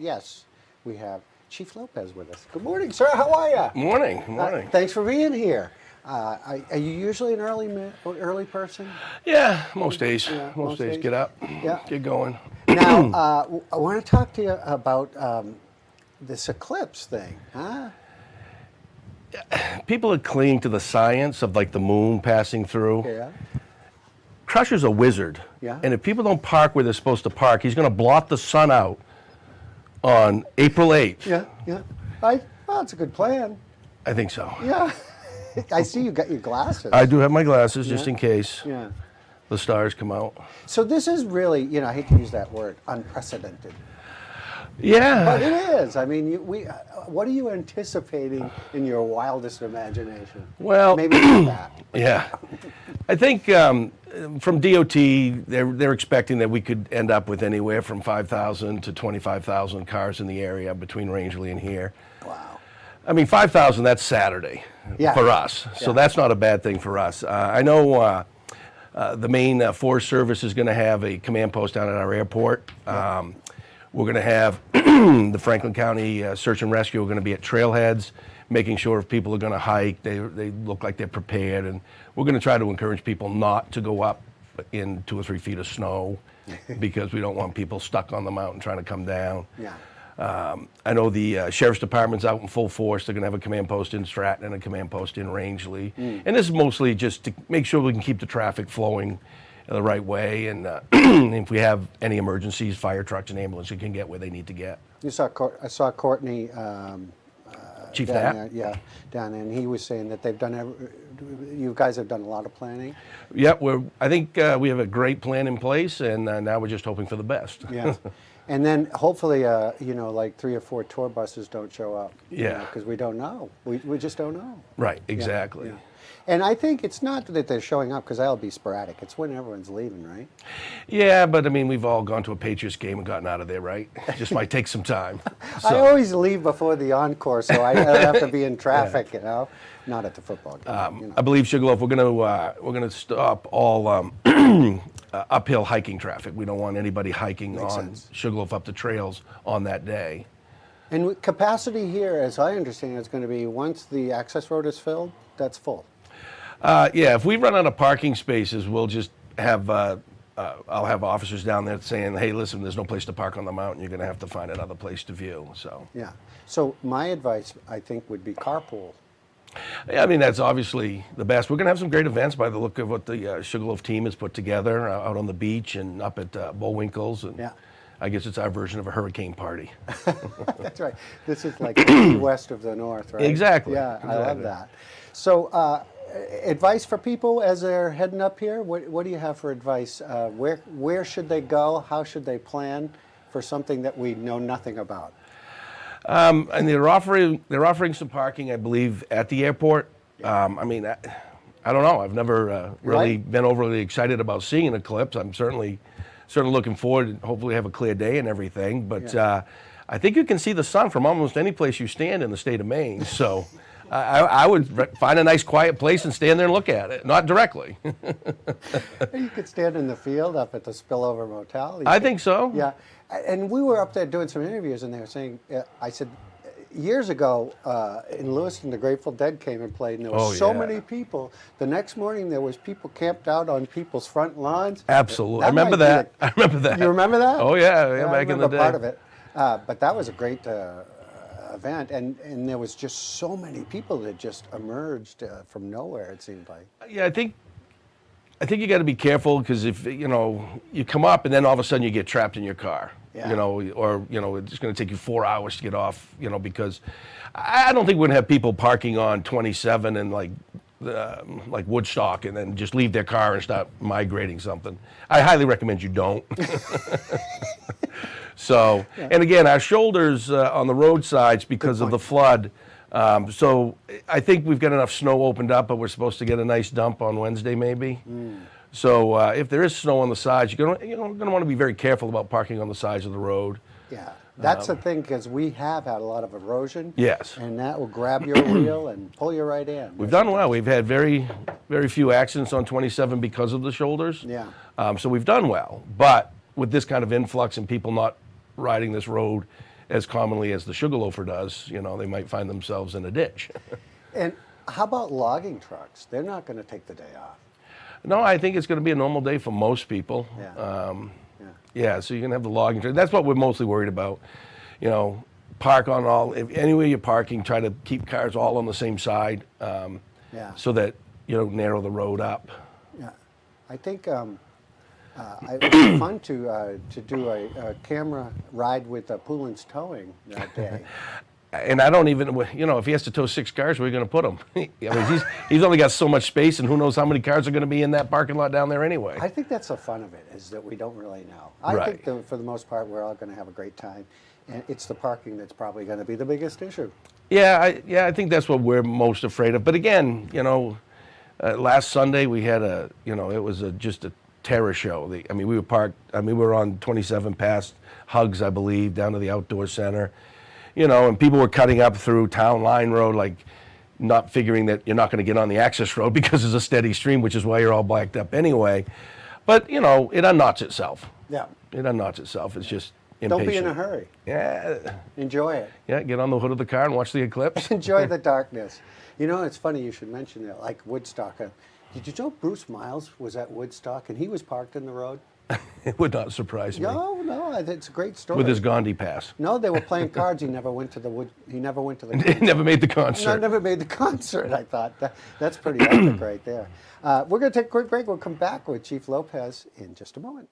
yes, we have Chief Lopez with us. Good morning, sir. How are you? Morning. Morning. Thanks for being here. Are you usually an early person? Yeah, most days. Yeah, most days. Get up. Yeah. Get going. Now, I want to talk to you about this eclipse thing, huh? People are clinging to the science of like the moon passing through. Yeah. Crusher's a wizard. Yeah. And if people don't park where they're supposed to park, he's going to blot the sun out on April 8th. Yeah, yeah. Well, it's a good plan. I think so. Yeah. I see you got your glasses. I do have my glasses just in case Yeah. the stars come out. So this is really, I hate to use that word, unprecedented. Yeah. But it is. I mean, what are you anticipating in your wildest imagination? Well, Maybe not that. Yeah. I think from DOT, they're expecting that we could end up with anywhere from 5,000 to 25,000 cars in the area between Rangeley and here. Wow. I mean, 5,000, that's Saturday for us. So that's not a bad thing for us. I know the Maine Forest Service is going to have a command post down at our airport. We're going to have the Franklin County Search and Rescue. We're going to be at trailheads, making sure if people are going to hike, they look like they're prepared. And we're going to try to encourage people not to go up in 2 or 3 feet of snow because we don't want people stuck on the mountain trying to come down. Yeah. I know the Sheriff's Department's out in full force. They're going to have a command post in Stratton and a command post in Rangeley. And this is mostly just to make sure we can keep the traffic flowing the right way. And if we have any emergencies, fire trucks and ambulances can get where they need to get. I saw Courtney Chief down Knapp? there, down there, and he was saying that you guys have done a lot of planning. Yeah, I think we have a great plan in place, and now we're just hoping for the best. Yeah. And then hopefully, like 3 or 4 tour buses don't show up. Yeah. Because we don't know. We just don't know. Right, exactly. Yeah. And I think it's not that they're showing up because that'll be sporadic. It's when everyone's leaving, right? Yeah, but I mean, we've all gone to a Patriots game and gotten out of there, right? It just might take some time. I always leave before the encore, so I don't have to be in traffic, Not at the football game. I believe Sugarloaf, we're gonna stop all uphill hiking traffic. We don't want anybody hiking Makes on sense. Sugarloaf up the trails on that day. And with capacity here, as I understand, it's going to be once the access road is filled, that's full. Yeah, if we run out of parking spaces, we'll just have, I'll have officers down there saying, hey, listen, there's no place to park on the mountain. You're going to have to find another place to view, so. Yeah. So my advice, I think, would be carpool. Yeah, I mean, that's obviously the best. We're going to have some great events by the look of what the Sugarloaf team has put together out on the beach and up at Bullwinkle's. And I guess it's our version of a hurricane party. That's right. This is like the west of the north, right? Exactly. Yeah, exactly. I love that. So advice for people as they're heading up here? What do you have for advice? Where should they go? How should they plan for something that we know nothing about? And they're offering some parking, I believe, at the airport. I mean, I don't know. I've never really been overly excited about seeing an eclipse. I'm certainly looking forward and hopefully have a clear day and everything. But I think you can see the sun from almost any place you stand in the state of Maine. So I would find a nice quiet place and stand there and look at it, not directly. You could stand in the field up at the Spillover Motel. I think so. Yeah. And we were up there doing some interviews, and they were saying, I said, years ago in Lewiston, the Grateful Dead came and played, and there were so many people. The next morning, there was people camped out on people's front lawns. Absolutely. I remember that. I remember that. You remember that? Oh, yeah, back in the day. Part of it. But that was a great event, and there was just so many people that just emerged from nowhere, it seemed like. Yeah, I think you got to be careful because if you come up and then all of a sudden you get trapped in your car, or it's going to take you 4 hours to get off, because I don't think we're going to have people parking on 27 and like Woodstock and then just leave their car and start migrating something. I highly recommend you don't. So, and again, our shoulders on the roadsides because of the flood. So I think we've got enough snow opened up, but we're supposed to get a nice dump on Wednesday maybe. So if there is snow on the sides, you're going to want to be very careful about parking on the sides of the road. Yeah, that's the thing, because we have had a lot of erosion. Yes. And that will grab your wheel and pull you right in. We've done well. We've had very, very few accidents on 27 because of the shoulders. Yeah. So we've done well. But with this kind of influx and people not riding this road as commonly as the sugar loafer does, they might find themselves in a ditch. And how about logging trucks? They're not going to take the day off. No, I think it's going to be a normal day for most people. Yeah. Yeah, so you're going to have the logging truck. That's what we're mostly worried about. Park on if anywhere you're parking, try to keep cars all on the same side, so that you don't narrow the road up. Yeah, I think it would be fun to do a camera ride with Poulin's Towing that day. And I don't even, if he has to tow 6 cars, where are you going to put him? I mean, he's only got so much space, and who knows how many cars are going to be in that parking lot down there anyway. I think that's the fun of it, is that we don't really know. I Right. think for the most part, we're all going to have a great time, and it's the parking that's probably going to be the biggest issue. Yeah, I think that's what we're most afraid of. But again, last Sunday we had it was just a terror show. We were parked. We were on 27 past Hugs, I believe, down to the outdoor center. And people were cutting up through Town Line Road, like not figuring that you're not going to get on the access road because there's a steady stream, which is why you're all blacked up anyway. But it unknots itself. Yeah. It unknots itself. It's just impatient. Don't be in a hurry. Yeah. Enjoy it. Yeah. Get on the hood of the car and watch the eclipse. Enjoy the darkness. It's funny you should mention that, like Woodstock. Did you know Bruce Miles was at Woodstock and he was parked in the road? It would not surprise me. No, it's a great story. With his Gandhi pass. No, they were playing cards. He never went to the He never made the concert. No, never made the concert. I thought that's pretty epic right there. We're going to take a quick break. We'll come back with Chief Lopez in just a moment.